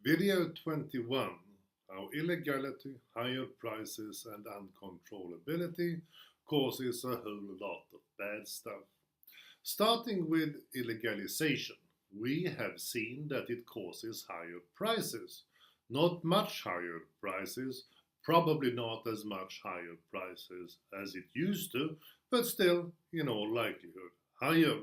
Video 21, how illegality, higher prices and uncontrollability causes a whole lot of bad stuff. Starting with illegalization, we have seen that it causes higher prices. Not much higher prices, probably not as much higher prices as it used to, but still, in all likelihood, higher.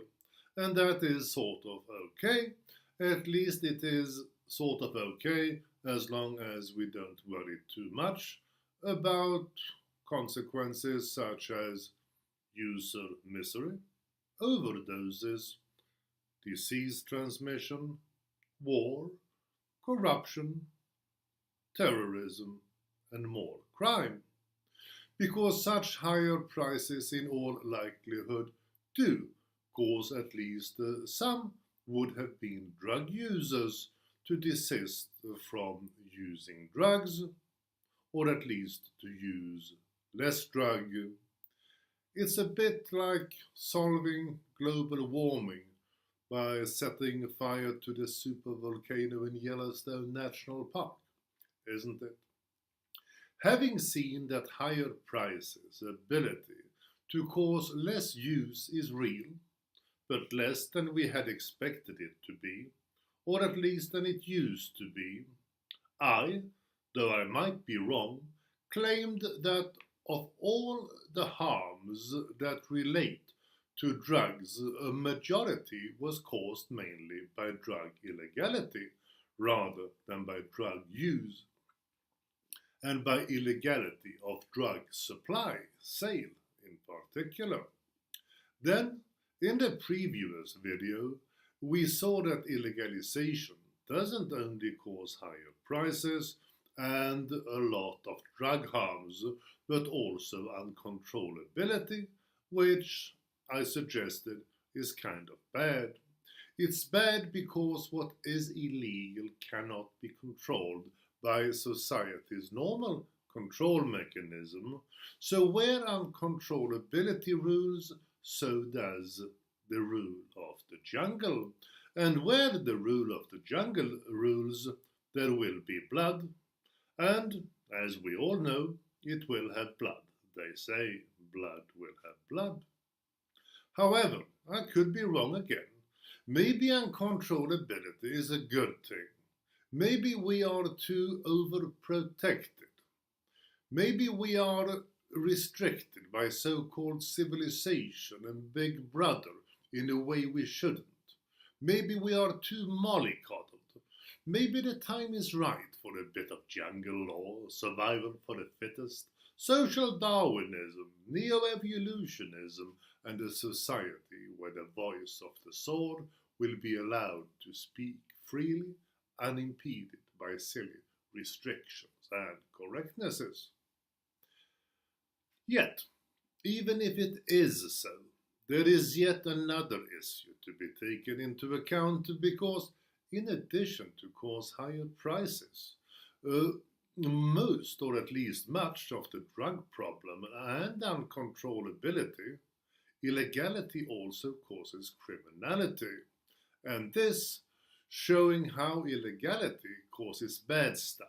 And that is sort of okay. At least it is sort of okay as long as we don't worry too much about consequences such as user misery, overdoses, disease transmission, war, corruption, terrorism, and more crime. Because such higher prices in all likelihood do cause at least some would have been drug users to desist from using drugs, or at least to use less drug. It's a bit like solving global warming by setting fire to the supervolcano in Yellowstone National Park, isn't it? Having seen that higher prices' ability to cause less use is real, but less than we had expected it to be, or at least than it used to be, I, though I might be wrong, claimed that of all the harms that relate to drugs, a majority was caused mainly by drug illegality rather than by drug use, and by illegality of drug supply, sale in particular. Then, in the previous video, we saw that illegalization doesn't only cause higher prices and a lot of drug harms, but also uncontrollability, which I suggested is kind of bad. It's bad because what is illegal cannot be controlled by society's normal control mechanism. So where uncontrollability rules, so does the rule of the jungle. And where the rule of the jungle rules, there will be blood. And, as we all know, it will have blood. They say blood will have blood. However, I could be wrong again. Maybe uncontrollability is a good thing. Maybe we are too overprotected. Maybe we are restricted by so-called civilization and Big Brother in a way we shouldn't. Maybe we are too mollycoddled. Maybe the time is right for a bit of jungle law, survival for the fittest, social Darwinism, neo-evolutionism, and a society where the voice of the sword will be allowed to speak freely, unimpeded by silly restrictions and correctnesses. Yet, even if it is so, there is yet another issue to be taken into account because, in addition to cause higher prices, most or at least much of the drug problem and uncontrollability, illegality also causes criminality. And this showing how illegality causes bad stuff,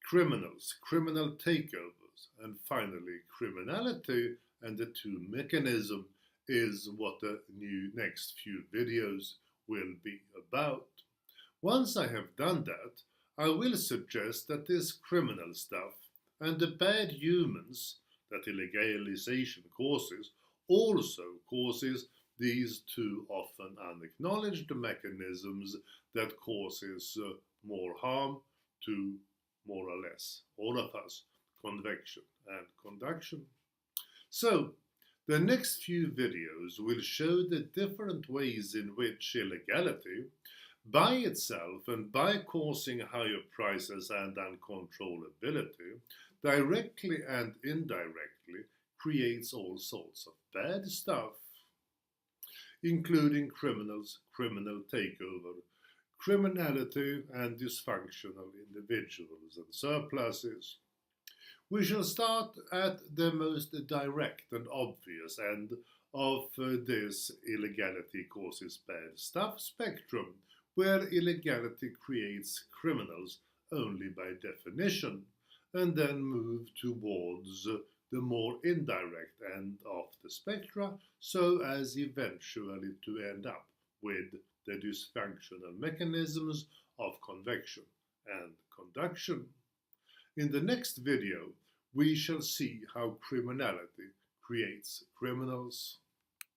criminals, criminal takeovers, and finally criminality and the two mechanism is what the next few videos will be about. Once I have done that, I will suggest that this criminal stuff and the bad humans that illegalization causes also causes these two often unacknowledged mechanisms that causes more harm to more or less all of us, convection and conduction. So, the next few videos will show the different ways in which illegality, by itself and by causing higher prices and uncontrollability, directly and indirectly creates all sorts of bad stuff, including criminals, criminal takeover, criminality, and dysfunctional individuals and surpluses. We shall start at the most direct and obvious end of this illegality causes bad stuff spectrum, where illegality creates criminals only by definition, and then move towards the more indirect end of the spectra, so as eventually to end up with the dysfunctional mechanisms of convection and conduction. In the next video, we shall see how criminality creates criminals.